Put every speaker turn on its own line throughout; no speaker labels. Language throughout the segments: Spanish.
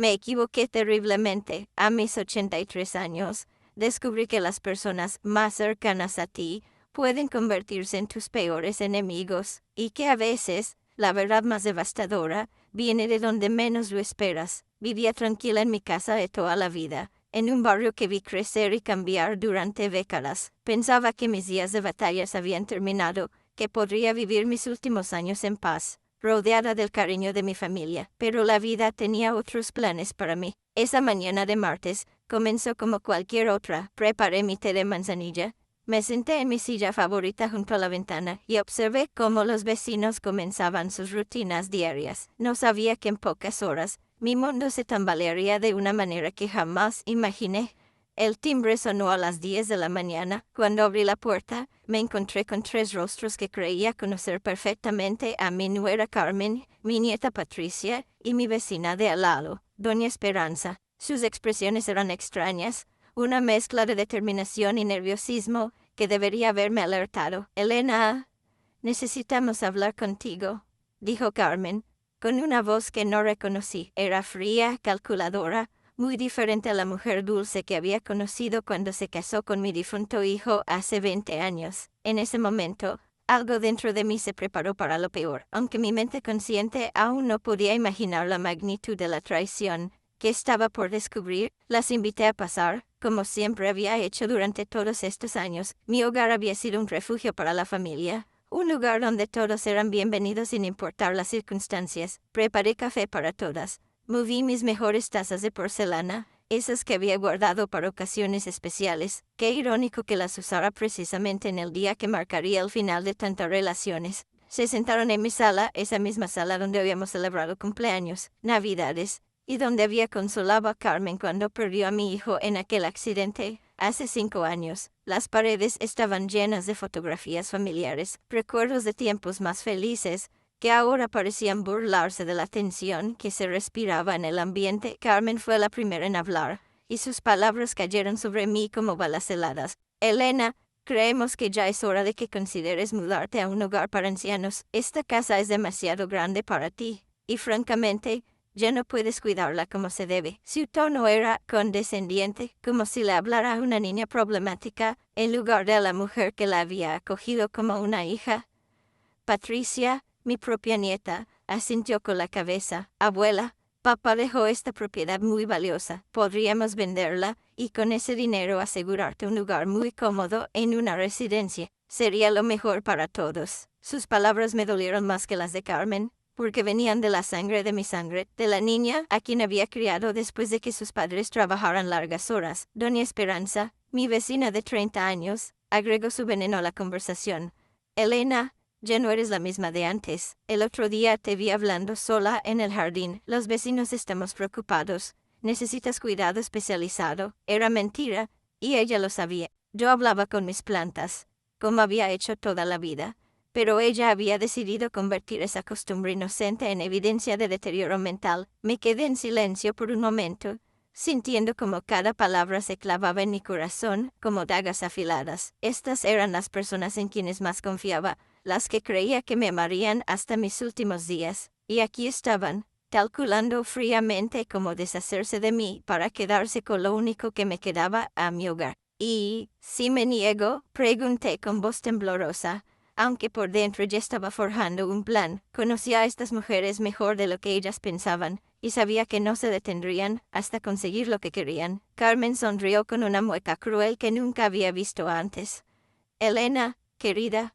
Me equivoqué terriblemente. A mis 83 años, descubrí que las personas más cercanas a ti pueden convertirse en tus peores enemigos, y que a veces, la verdad más devastadora, viene de donde menos lo esperas. Vivía tranquila en mi casa de toda la vida, en un barrio que vi crecer y cambiar durante décadas. Pensaba que mis días de batallas habían terminado, que podría vivir mis últimos años en paz, rodeada del cariño de mi familia, pero la vida tenía otros planes para mí. Esa mañana de martes comenzó como cualquier otra. Preparé mi té de manzanilla, me senté en mi silla favorita junto a la ventana y observé cómo los vecinos comenzaban sus rutinas diarias. No sabía que en pocas horas mi mundo se tambalearía de una manera que jamás imaginé. El timbre sonó a las 10 de la mañana. Cuando abrí la puerta, me encontré con tres rostros que creía conocer perfectamente: a mi nuera Carmen, mi nieta Patricia y mi vecina de al lado, doña Esperanza. Sus expresiones eran extrañas, una mezcla de determinación y nerviosismo que debería haberme alertado. «Elena, necesitamos hablar contigo», dijo Carmen, con una voz que no reconocí. Era fría, calculadora, muy diferente a la mujer dulce que había conocido cuando se casó con mi difunto hijo hace 20 años. En ese momento, algo dentro de mí se preparó para lo peor. Aunque mi mente consciente aún no podía imaginar la magnitud de la traición que estaba por descubrir, las invité a pasar, como siempre había hecho durante todos estos años. Mi hogar había sido un refugio para la familia, un lugar donde todos eran bienvenidos sin importar las circunstancias. Preparé café para todas. Moví mis mejores tazas de porcelana, esas que había guardado para ocasiones especiales. Qué irónico que las usara precisamente en el día que marcaría el final de tantas relaciones. Se sentaron en mi sala, esa misma sala donde habíamos celebrado cumpleaños, navidades, y donde había consolado a Carmen cuando perdió a mi hijo en aquel accidente, hace 5 años. Las paredes estaban llenas de fotografías familiares, recuerdos de tiempos más felices, que ahora parecían burlarse de la tensión que se respiraba en el ambiente. Carmen fue la primera en hablar, y sus palabras cayeron sobre mí como balas heladas. «Elena, creemos que ya es hora de que consideres mudarte a un hogar para ancianos. Esta casa es demasiado grande para ti, y francamente, ya no puedes cuidarla como se debe». Su tono era condescendiente, como si le hablara a una niña problemática, en lugar de a la mujer que la había acogido como una hija. Patricia, mi propia nieta, asintió con la cabeza. «Abuela, papá dejó esta propiedad muy valiosa. Podríamos venderla y con ese dinero asegurarte un lugar muy cómodo en una residencia. Sería lo mejor para todos». Sus palabras me dolieron más que las de Carmen, porque venían de la sangre de mi sangre, de la niña a quien había criado después de que sus padres trabajaran largas horas. Doña Esperanza, mi vecina de 30 años, agregó su veneno a la conversación. «Elena, ya no eres la misma de antes. El otro día te vi hablando sola en el jardín. Los vecinos estamos preocupados. Necesitas cuidado especializado». Era mentira, y ella lo sabía. Yo hablaba con mis plantas, como había hecho toda la vida, pero ella había decidido convertir esa costumbre inocente en evidencia de deterioro mental. Me quedé en silencio por un momento, sintiendo como cada palabra se clavaba en mi corazón como dagas afiladas. Estas eran las personas en quienes más confiaba, las que creía que me amarían hasta mis últimos días, y aquí estaban, calculando fríamente cómo deshacerse de mí para quedarse con lo único que me quedaba, a mi hogar. «¿Y si me niego?», pregunté con voz temblorosa, aunque por dentro ya estaba forjando un plan. Conocía a estas mujeres mejor de lo que ellas pensaban, y sabía que no se detendrían hasta conseguir lo que querían. Carmen sonrió con una mueca cruel que nunca había visto antes. «Elena, querida,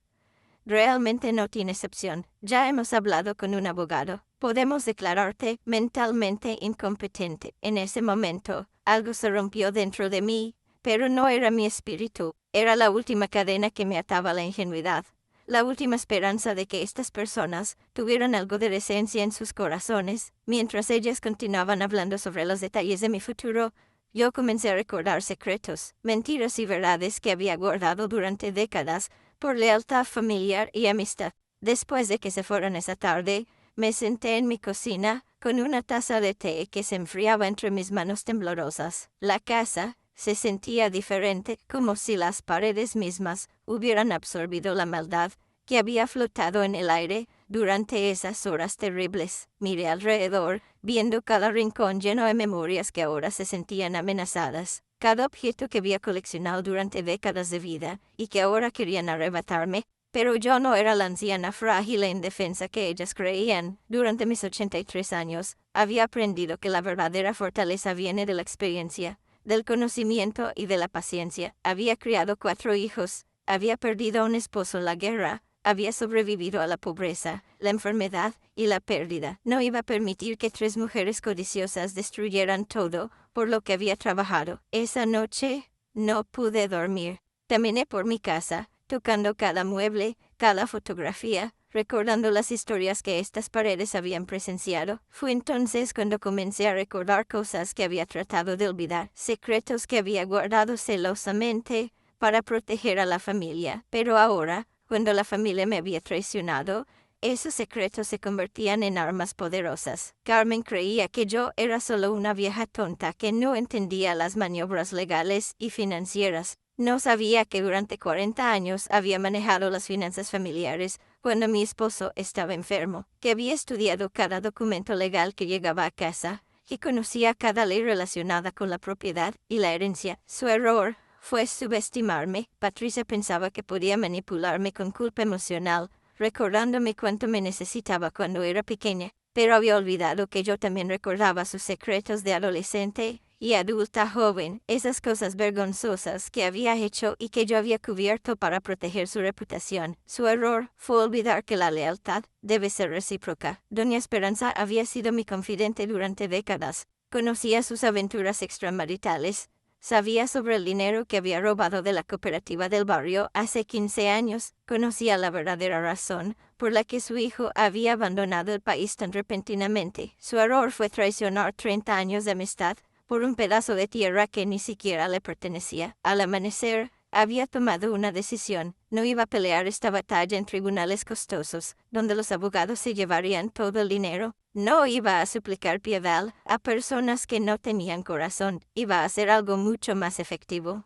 realmente no tienes opción. Ya hemos hablado con un abogado. Podemos declararte mentalmente incompetente». En ese momento, algo se rompió dentro de mí, pero no era mi espíritu. Era la última cadena que me ataba a la ingenuidad, la última esperanza de que estas personas tuvieran algo de decencia en sus corazones. Mientras ellas continuaban hablando sobre los detalles de mi futuro, yo comencé a recordar secretos, mentiras y verdades que había guardado durante décadas por lealtad familiar y amistad. Después de que se fueron esa tarde, me senté en mi cocina con una taza de té que se enfriaba entre mis manos temblorosas. La casa se sentía diferente, como si las paredes mismas hubieran absorbido la maldad que había flotado en el aire Durante esas horas terribles, miré alrededor, viendo cada rincón lleno de memorias que ahora se sentían amenazadas, cada objeto que había coleccionado durante décadas de vida y que ahora querían arrebatarme. Pero yo no era la anciana frágil e indefensa que ellas creían. Durante mis 83 años, había aprendido que la verdadera fortaleza viene de la experiencia, del conocimiento y de la paciencia. Había criado 4 hijos, había perdido a un esposo en la guerra, había sobrevivido a la pobreza, la enfermedad y la pérdida. No iba a permitir que 3 mujeres codiciosas destruyeran todo por lo que había trabajado. Esa noche, no pude dormir. Caminé por mi casa, tocando cada mueble, cada fotografía, recordando las historias que estas paredes habían presenciado. Fue entonces cuando comencé a recordar cosas que había tratado de olvidar, secretos que había guardado celosamente para proteger a la familia. Pero ahora, cuando la familia me había traicionado, esos secretos se convertían en armas poderosas. Carmen creía que yo era solo una vieja tonta que no entendía las maniobras legales y financieras. No sabía que durante 40 años había manejado las finanzas familiares cuando mi esposo estaba enfermo, que había estudiado cada documento legal que llegaba a casa, que conocía cada ley relacionada con la propiedad y la herencia. Su error fue subestimarme. Patricia pensaba que podía manipularme con culpa emocional, recordándome cuánto me necesitaba cuando era pequeña, pero había olvidado que yo también recordaba sus secretos de adolescente y adulta joven, esas cosas vergonzosas que había hecho y que yo había cubierto para proteger su reputación. Su error fue olvidar que la lealtad debe ser recíproca. Doña Esperanza había sido mi confidente durante décadas. Conocía sus aventuras extramaritales. Sabía sobre el dinero que había robado de la cooperativa del barrio hace 15 años. Conocía la verdadera razón por la que su hijo había abandonado el país tan repentinamente. Su error fue traicionar 30 años de amistad por un pedazo de tierra que ni siquiera le pertenecía. Al amanecer, había tomado una decisión. No iba a pelear esta batalla en tribunales costosos, donde los abogados se llevarían todo el dinero. No iba a suplicar piedad a personas que no tenían corazón. Iba a hacer algo mucho más efectivo.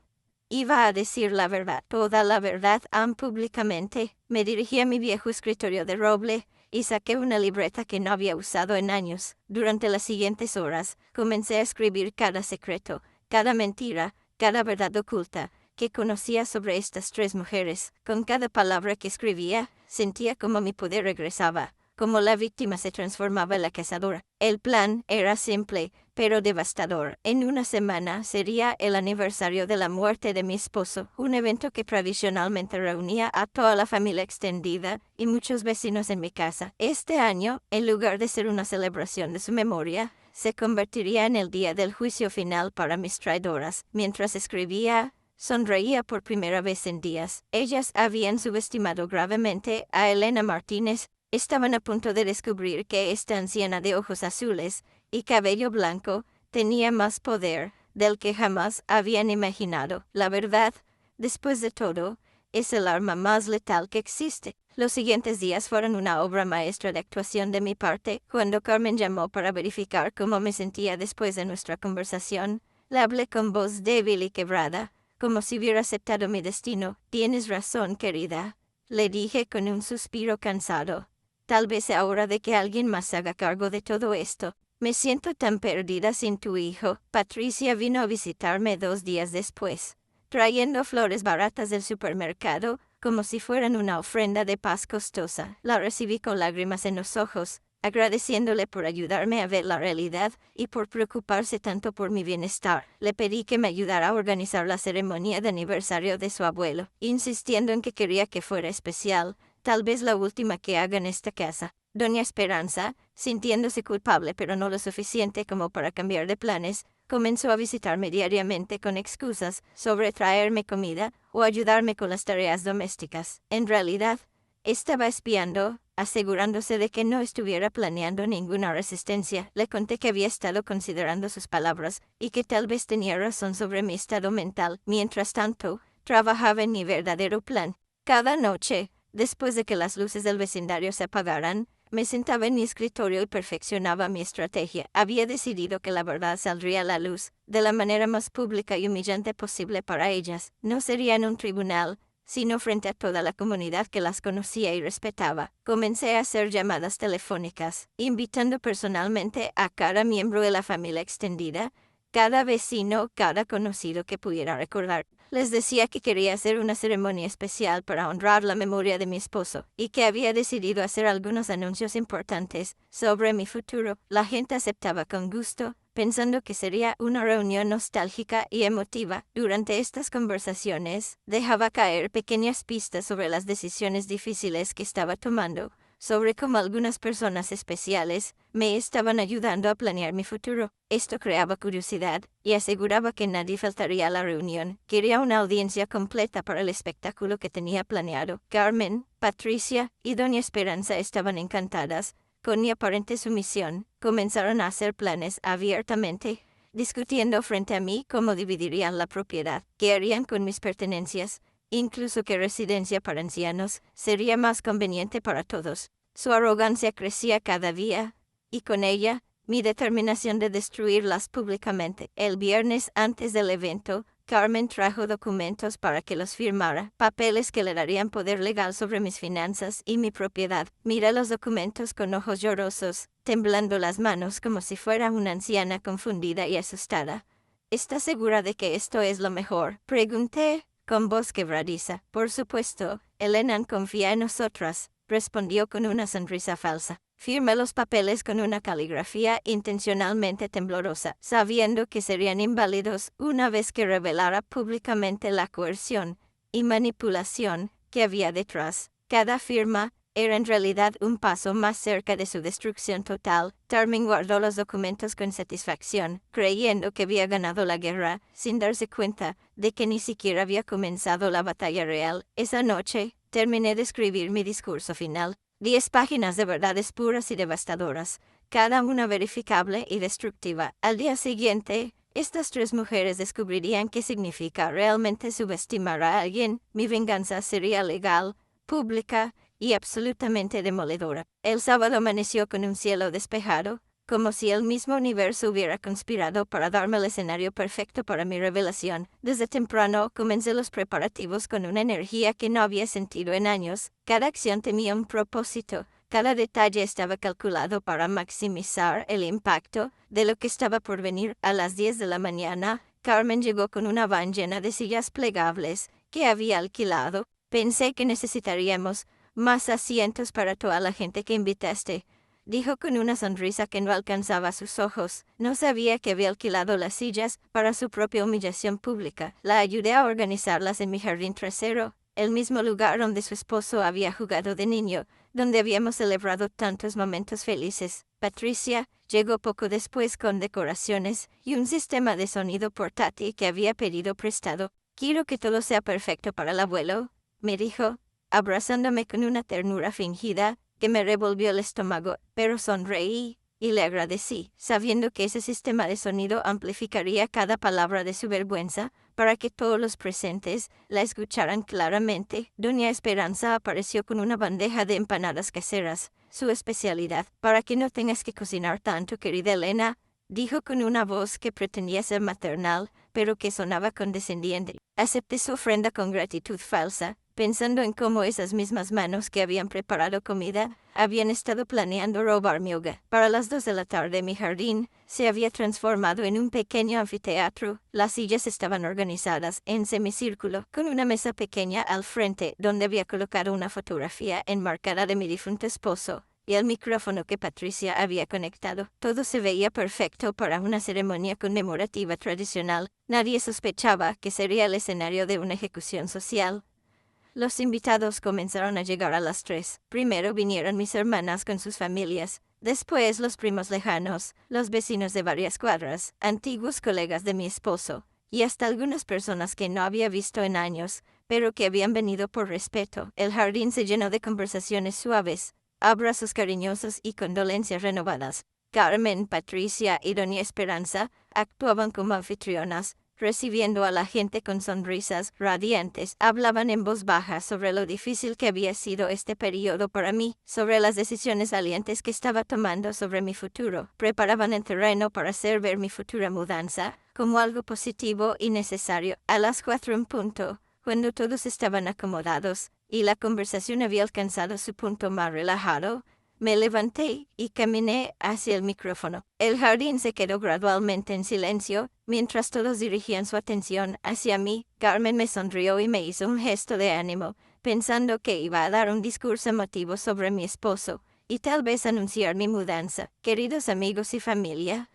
Iba a decir la verdad, toda la verdad, públicamente. Me dirigí a mi viejo escritorio de roble y saqué una libreta que no había usado en años. Durante las siguientes horas, comencé a escribir cada secreto, cada mentira, cada verdad oculta que conocía sobre estas 3 mujeres. Con cada palabra que escribía, sentía como mi poder regresaba, como la víctima se transformaba en la cazadora. El plan era simple, pero devastador. En una semana sería el aniversario de la muerte de mi esposo, un evento que tradicionalmente reunía a toda la familia extendida y muchos vecinos en mi casa. Este año, en lugar de ser una celebración de su memoria, se convertiría en el día del juicio final para mis traidoras. Mientras escribía, sonreía por primera vez en días. Ellas habían subestimado gravemente a Elena Martínez. Estaban a punto de descubrir que esta anciana de ojos azules y cabello blanco tenía más poder del que jamás habían imaginado. La verdad, después de todo, es el arma más letal que existe. Los siguientes días fueron una obra maestra de actuación de mi parte. Cuando Carmen llamó para verificar cómo me sentía después de nuestra conversación, le hablé con voz débil y quebrada, como si hubiera aceptado mi destino. «Tienes razón, querida», le dije con un suspiro cansado. «Tal vez sea hora de que alguien más se haga cargo de todo esto. Me siento tan perdida sin tu hijo». Patricia vino a visitarme 2 días después, trayendo flores baratas del supermercado, como si fueran una ofrenda de paz costosa. La recibí con lágrimas en los ojos, agradeciéndole por ayudarme a ver la realidad y por preocuparse tanto por mi bienestar. Le pedí que me ayudara a organizar la ceremonia de aniversario de su abuelo, insistiendo en que quería que fuera especial, tal vez la última que haga en esta casa. Doña Esperanza, sintiéndose culpable pero no lo suficiente como para cambiar de planes, comenzó a visitarme diariamente con excusas sobre traerme comida o ayudarme con las tareas domésticas. En realidad, estaba espiando, asegurándose de que no estuviera planeando ninguna resistencia. Le conté que había estado considerando sus palabras y que tal vez tenía razón sobre mi estado mental. Mientras tanto, trabajaba en mi verdadero plan. Cada noche, después de que las luces del vecindario se apagaran, me sentaba en mi escritorio y perfeccionaba mi estrategia. Había decidido que la verdad saldría a la luz, de la manera más pública y humillante posible para ellas. No sería en un tribunal, sino frente a toda la comunidad que las conocía y respetaba. Comencé a hacer llamadas telefónicas, invitando personalmente a cada miembro de la familia extendida, cada vecino, cada conocido que pudiera recordar. Les decía que quería hacer una ceremonia especial para honrar la memoria de mi esposo y que había decidido hacer algunos anuncios importantes sobre mi futuro. La gente aceptaba con gusto, pensando que sería una reunión nostálgica y emotiva. Durante estas conversaciones, dejaba caer pequeñas pistas sobre las decisiones difíciles que estaba tomando, sobre cómo algunas personas especiales me estaban ayudando a planear mi futuro. Esto creaba curiosidad y aseguraba que nadie faltaría a la reunión. Quería una audiencia completa para el espectáculo que tenía planeado. Carmen, Patricia y Doña Esperanza estaban encantadas. Con mi aparente sumisión, comenzaron a hacer planes abiertamente, discutiendo frente a mí cómo dividirían la propiedad, qué harían con mis pertenencias, incluso qué residencia para ancianos sería más conveniente para todos. Su arrogancia crecía cada día, y con ella, mi determinación de destruirlas públicamente. El viernes antes del evento, Carmen trajo documentos para que los firmara, papeles que le darían poder legal sobre mis finanzas y mi propiedad. Miré los documentos con ojos llorosos, temblando las manos como si fuera una anciana confundida y asustada. ¿Estás segura de que esto es lo mejor?, pregunté, con voz quebradiza. Por supuesto, Elena confía en nosotras, respondió con una sonrisa falsa. Firmé los papeles con una caligrafía intencionalmente temblorosa, sabiendo que serían inválidos una vez que revelara públicamente la coerción y manipulación que había detrás. Cada firma era en realidad un paso más cerca de su destrucción total. Carmen guardó los documentos con satisfacción, creyendo que había ganado la guerra, sin darse cuenta de que ni siquiera había comenzado la batalla real. Esa noche, terminé de escribir mi discurso final. 10 páginas de verdades puras y devastadoras, cada una verificable y destructiva. Al día siguiente, estas 3 mujeres descubrirían qué significa realmente subestimar a alguien. Mi venganza sería legal, pública y absolutamente demoledora. El sábado amaneció con un cielo despejado, como si el mismo universo hubiera conspirado para darme el escenario perfecto para mi revelación. Desde temprano comencé los preparativos con una energía que no había sentido en años. Cada acción tenía un propósito. Cada detalle estaba calculado para maximizar el impacto de lo que estaba por venir. A las 10 de la mañana, Carmen llegó con una van llena de sillas plegables que había alquilado. Pensé que necesitaríamos más asientos para toda la gente que invitaste, dijo con una sonrisa que no alcanzaba sus ojos. No sabía que había alquilado las sillas para su propia humillación pública. La ayudé a organizarlas en mi jardín trasero, el mismo lugar donde su esposo había jugado de niño, donde habíamos celebrado tantos momentos felices. Patricia llegó poco después con decoraciones y un sistema de sonido portátil que había pedido prestado. «Quiero que todo sea perfecto para el abuelo», me dijo, abrazándome con una ternura fingida que me revolvió el estómago, pero sonreí y le agradecí, sabiendo que ese sistema de sonido amplificaría cada palabra de su vergüenza para que todos los presentes la escucharan claramente. Doña Esperanza apareció con una bandeja de empanadas caseras, su especialidad. «Para que no tengas que cocinar tanto, querida Elena», dijo con una voz que pretendía ser maternal, pero que sonaba condescendiente. Acepté su ofrenda con gratitud falsa, pensando en cómo esas mismas manos que habían preparado comida habían estado planeando robar mi hogar. Para las 2 de la tarde mi jardín se había transformado en un pequeño anfiteatro. Las sillas estaban organizadas en semicírculo, con una mesa pequeña al frente donde había colocado una fotografía enmarcada de mi difunto esposo y el micrófono que Patricia había conectado. Todo se veía perfecto para una ceremonia conmemorativa tradicional. Nadie sospechaba que sería el escenario de una ejecución social. Los invitados comenzaron a llegar a las 3. Primero vinieron mis hermanas con sus familias, después los primos lejanos, los vecinos de varias cuadras, antiguos colegas de mi esposo, y hasta algunas personas que no había visto en años, pero que habían venido por respeto. El jardín se llenó de conversaciones suaves, abrazos cariñosos y condolencias renovadas. Carmen, Patricia y Doña Esperanza actuaban como anfitrionas, recibiendo a la gente con sonrisas radiantes. Hablaban en voz baja sobre lo difícil que había sido este periodo para mí, sobre las decisiones valientes que estaba tomando sobre mi futuro. Preparaban el terreno para hacer ver mi futura mudanza como algo positivo y necesario. A las 4 en punto, cuando todos estaban acomodados, y la conversación había alcanzado su punto más relajado, me levanté y caminé hacia el micrófono. El jardín se quedó gradualmente en silencio, mientras todos dirigían su atención hacia mí. Carmen me sonrió y me hizo un gesto de ánimo, pensando que iba a dar un discurso emotivo sobre mi esposo, y tal vez anunciar mi mudanza. Queridos amigos y familia,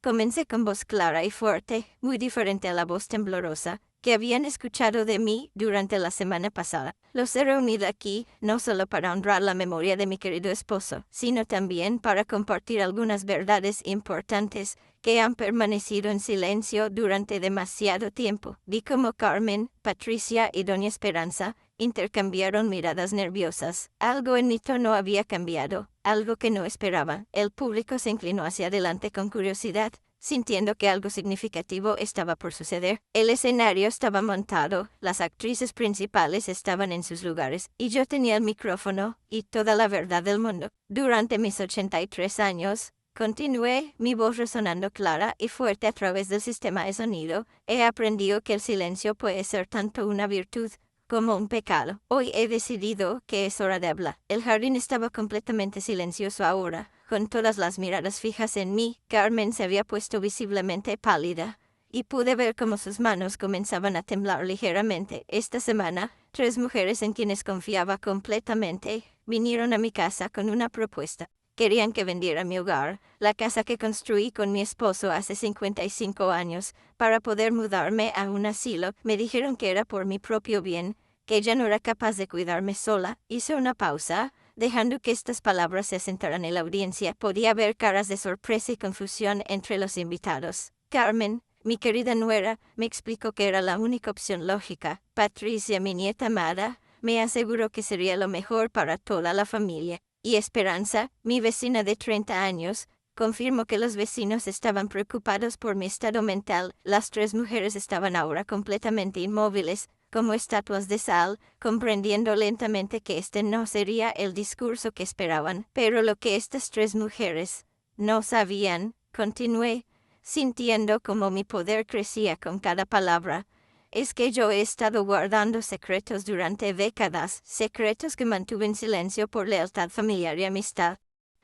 comencé con voz clara y fuerte, muy diferente a la voz temblorosa que habían escuchado de mí durante la semana pasada. Los he reunido aquí, no solo para honrar la memoria de mi querido esposo, sino también para compartir algunas verdades importantes que han permanecido en silencio durante demasiado tiempo. Vi cómo Carmen, Patricia y Doña Esperanza intercambiaron miradas nerviosas. Algo en mi tono había cambiado, algo que no esperaba. El público se inclinó hacia adelante con curiosidad, sintiendo que algo significativo estaba por suceder. El escenario estaba montado, las actrices principales estaban en sus lugares, y yo tenía el micrófono y toda la verdad del mundo. Durante mis 83 años, continué, mi voz resonando clara y fuerte a través del sistema de sonido, he aprendido que el silencio puede ser tanto una virtud como un pecado. Hoy he decidido que es hora de hablar. El jardín estaba completamente silencioso ahora, con todas las miradas fijas en mí. Carmen se había puesto visiblemente pálida, y pude ver cómo sus manos comenzaban a temblar ligeramente. Esta semana, 3 mujeres en quienes confiaba completamente vinieron a mi casa con una propuesta. Querían que vendiera mi hogar, la casa que construí con mi esposo hace 55 años, para poder mudarme a un asilo. Me dijeron que era por mi propio bien, que ella no era capaz de cuidarme sola. Hice una pausa, dejando que estas palabras se asentaran en la audiencia. Podía ver caras de sorpresa y confusión entre los invitados. Carmen, mi querida nuera, me explicó que era la única opción lógica. Patricia, mi nieta amada, me aseguró que sería lo mejor para toda la familia. Y Esperanza, mi vecina de 30 años, confirmó que los vecinos estaban preocupados por mi estado mental. Las 3 mujeres estaban ahora completamente inmóviles, como estatuas de sal, comprendiendo lentamente que este no sería el discurso que esperaban. Pero lo que estas 3 mujeres no sabían, continué, sintiendo como mi poder crecía con cada palabra, es que yo he estado guardando secretos durante décadas, secretos que mantuve en silencio por lealtad familiar y amistad,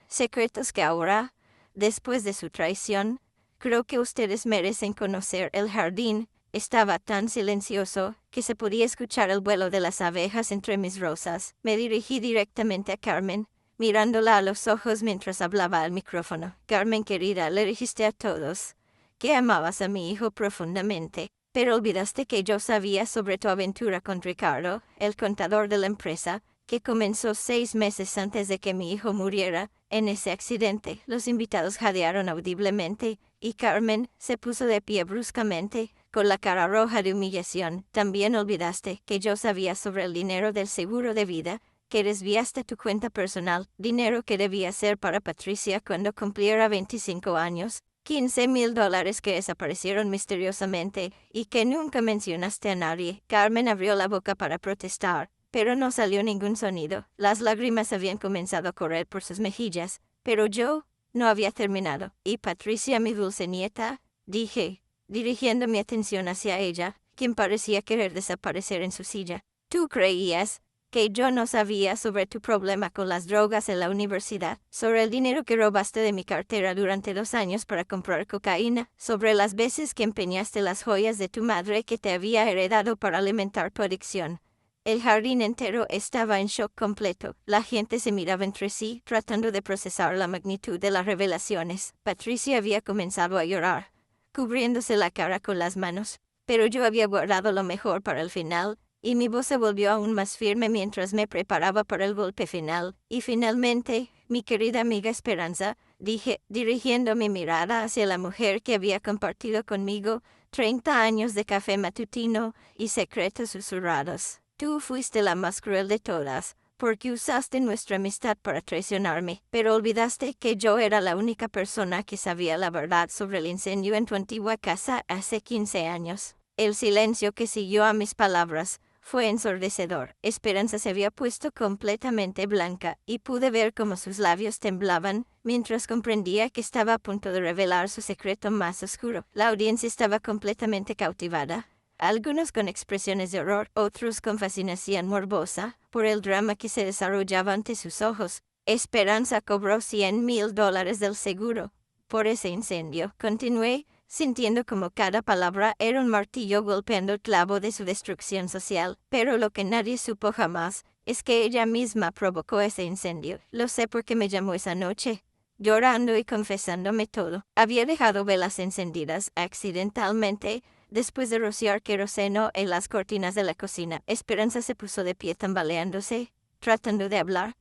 secretos que ahora, después de su traición, creo que ustedes merecen conocer. El jardín estaba tan silencioso que se podía escuchar el vuelo de las abejas entre mis rosas. Me dirigí directamente a Carmen, mirándola a los ojos mientras hablaba al micrófono. Carmen querida, le dijiste a todos que amabas a mi hijo profundamente. Pero olvidaste que yo sabía sobre tu aventura con Ricardo, el contador de la empresa, que comenzó 6 meses antes de que mi hijo muriera en ese accidente. Los invitados jadearon audiblemente, y Carmen se puso de pie bruscamente, con la cara roja de humillación. También olvidaste que yo sabía sobre el dinero del seguro de vida, que desviaste tu cuenta personal, dinero que debía ser para Patricia cuando cumpliera 25 años. $15,000 que desaparecieron misteriosamente y que nunca mencionaste a nadie. Carmen abrió la boca para protestar, pero no salió ningún sonido. Las lágrimas habían comenzado a correr por sus mejillas, pero yo no había terminado. Y Patricia, mi dulce nieta, dije, dirigiendo mi atención hacia ella, quien parecía querer desaparecer en su silla. ¿Tú creías que yo no sabía sobre tu problema con las drogas en la universidad, sobre el dinero que robaste de mi cartera durante 2 años para comprar cocaína, sobre las veces que empeñaste las joyas de tu madre que te había heredado para alimentar tu adicción? El jardín entero estaba en shock completo. La gente se miraba entre sí, tratando de procesar la magnitud de las revelaciones. Patricia había comenzado a llorar, cubriéndose la cara con las manos, pero yo había guardado lo mejor para el final, y mi voz se volvió aún más firme mientras me preparaba para el golpe final. Y finalmente, mi querida amiga Esperanza, dije, dirigiendo mi mirada hacia la mujer que había compartido conmigo 30 años de café matutino y secretos susurrados. Tú fuiste la más cruel de todas, porque usaste nuestra amistad para traicionarme, pero olvidaste que yo era la única persona que sabía la verdad sobre el incendio en tu antigua casa hace 15 años. El silencio que siguió a mis palabras fue ensordecedor. Esperanza se había puesto completamente blanca, y pude ver cómo sus labios temblaban, mientras comprendía que estaba a punto de revelar su secreto más oscuro. La audiencia estaba completamente cautivada, algunos con expresiones de horror, otros con fascinación morbosa, por el drama que se desarrollaba ante sus ojos. Esperanza cobró $100,000 del seguro por ese incendio. Continué, sintiendo como cada palabra era un martillo golpeando el clavo de su destrucción social. Pero lo que nadie supo jamás es que ella misma provocó ese incendio. Lo sé porque me llamó esa noche, llorando y confesándome todo. Había dejado velas encendidas accidentalmente después de rociar queroseno en las cortinas de la cocina. Esperanza se puso de pie tambaleándose, tratando de hablar,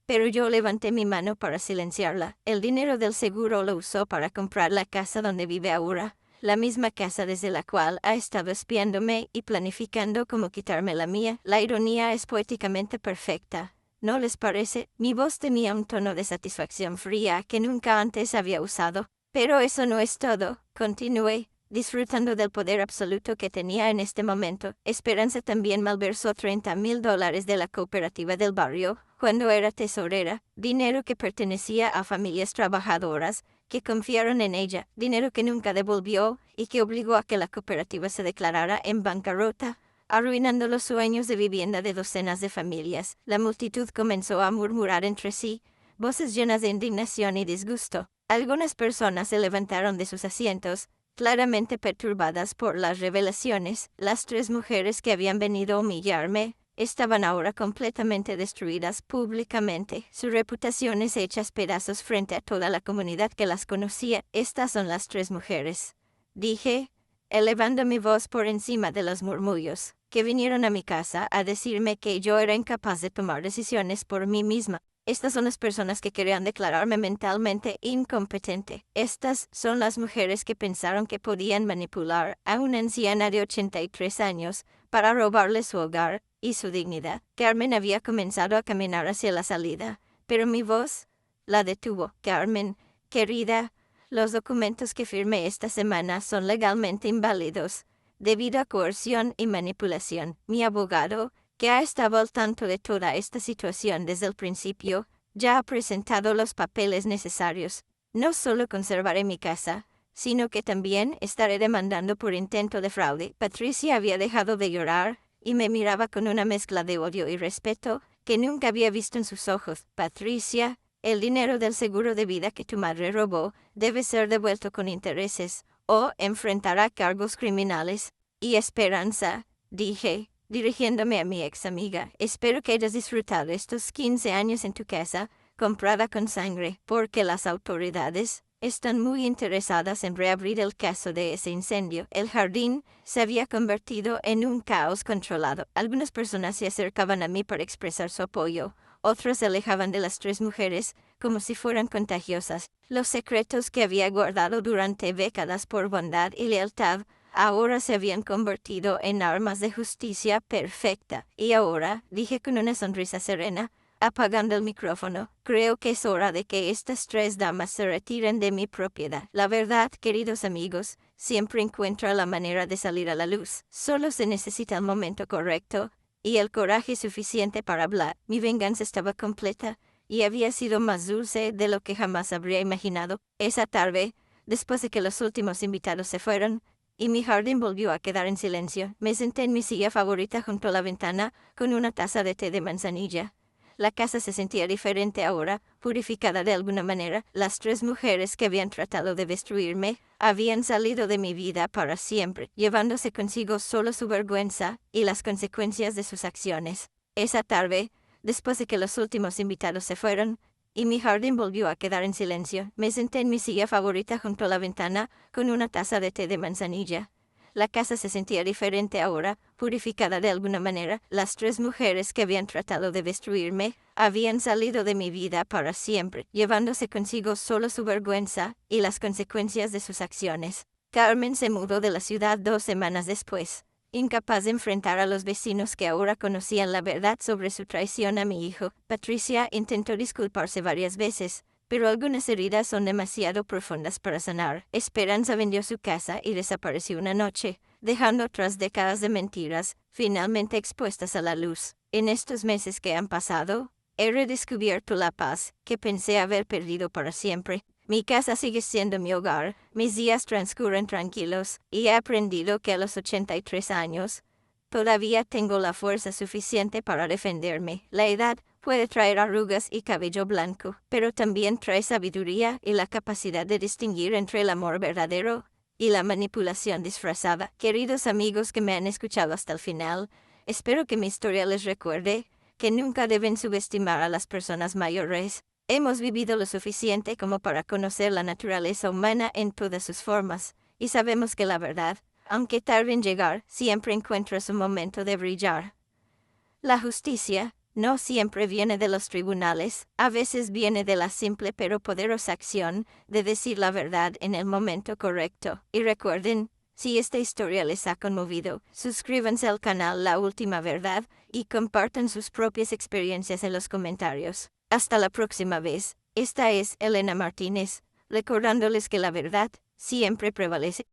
pero yo levanté mi mano para silenciarla. El dinero del seguro lo usó para comprar la casa donde vive ahora, la misma casa desde la cual ha estado espiándome y planificando cómo quitarme la mía. La ironía es poéticamente perfecta, ¿no les parece? Mi voz tenía un tono de satisfacción fría que nunca antes había usado. Pero eso no es todo, continué, disfrutando del poder absoluto que tenía en este momento. Esperanza también malversó $30,000 de la cooperativa del barrio, cuando era tesorera, dinero que pertenecía a familias trabajadoras que confiaron en ella, dinero que nunca devolvió y que obligó a que la cooperativa se declarara en bancarrota, arruinando los sueños de vivienda de docenas de familias. La multitud comenzó a murmurar entre sí, voces llenas de indignación y disgusto. Algunas personas se levantaron de sus asientos, claramente perturbadas por las revelaciones. Las 3 mujeres que habían venido a humillarme estaban ahora completamente destruidas públicamente, sus reputaciones hechas pedazos frente a toda la comunidad que las conocía. Estas son las 3 mujeres, dije, elevando mi voz por encima de los murmullos, que vinieron a mi casa a decirme que yo era incapaz de tomar decisiones por mí misma. Estas son las personas que querían declararme mentalmente incompetente. Estas son las mujeres que pensaron que podían manipular a una anciana de 83 años para robarle su hogar y su dignidad. Carmen había comenzado a caminar hacia la salida, pero mi voz la detuvo. Carmen, querida, los documentos que firmé esta semana son legalmente inválidos, debido a coerción y manipulación. Mi abogado, que ha estado al tanto de toda esta situación desde el principio, ya ha presentado los papeles necesarios. No solo conservaré mi casa, sino que también estaré demandando por intento de fraude. Patricia había dejado de llorar y me miraba con una mezcla de odio y respeto que nunca había visto en sus ojos. Patricia, el dinero del seguro de vida que tu madre robó debe ser devuelto con intereses, o enfrentará cargos criminales. Y Esperanza, dije, dirigiéndome a mi ex amiga, espero que hayas disfrutado estos 15 años en tu casa, comprada con sangre, porque las autoridades están muy interesadas en reabrir el caso de ese incendio. El jardín se había convertido en un caos controlado. Algunas personas se acercaban a mí para expresar su apoyo, otras se alejaban de las 3 mujeres como si fueran contagiosas. Los secretos que había guardado durante décadas por bondad y lealtad ahora se habían convertido en armas de justicia perfecta. Y ahora, dije con una sonrisa serena, apagando el micrófono, creo que es hora de que estas 3 damas se retiren de mi propiedad. La verdad, queridos amigos, siempre encuentra la manera de salir a la luz. Solo se necesita el momento correcto y el coraje suficiente para hablar. Mi venganza estaba completa y había sido más dulce de lo que jamás habría imaginado. Esa tarde, después de que los últimos invitados se fueron, y mi jardín volvió a quedar en silencio, me senté en mi silla favorita junto a la ventana con una taza de té de manzanilla. La casa se sentía diferente ahora, purificada de alguna manera. Las 3 mujeres que habían tratado de destruirme habían salido de mi vida para siempre, llevándose consigo solo su vergüenza y las consecuencias de sus acciones. Esa tarde, después de que los últimos invitados se fueron, y mi jardín volvió a quedar en silencio, me senté en mi silla favorita junto a la ventana con una taza de té de manzanilla. La casa se sentía diferente ahora, purificada de alguna manera. Las 3 mujeres que habían tratado de destruirme habían salido de mi vida para siempre, llevándose consigo solo su vergüenza y las consecuencias de sus acciones. Carmen se mudó de la ciudad 2 semanas después, incapaz de enfrentar a los vecinos que ahora conocían la verdad sobre su traición a mi hijo. Patricia intentó disculparse varias veces, pero algunas heridas son demasiado profundas para sanar. Esperanza vendió su casa y desapareció una noche, dejando atrás décadas de mentiras, finalmente expuestas a la luz. En estos meses que han pasado, he redescubierto la paz que pensé haber perdido para siempre. Mi casa sigue siendo mi hogar, mis días transcurren tranquilos, y he aprendido que a los 83 años, todavía tengo la fuerza suficiente para defenderme. La edad puede traer arrugas y cabello blanco, pero también trae sabiduría y la capacidad de distinguir entre el amor verdadero y la manipulación disfrazada. Queridos amigos que me han escuchado hasta el final, espero que mi historia les recuerde que nunca deben subestimar a las personas mayores. Hemos vivido lo suficiente como para conocer la naturaleza humana en todas sus formas, y sabemos que la verdad, aunque tarde en llegar, siempre encuentra su momento de brillar. La justicia no siempre viene de los tribunales, a veces viene de la simple pero poderosa acción de decir la verdad en el momento correcto. Y recuerden, si esta historia les ha conmovido, suscríbanse al canal La Última Verdad y compartan sus propias experiencias en los comentarios. Hasta la próxima vez. Esta es Elena Martínez, recordándoles que la verdad siempre prevalece.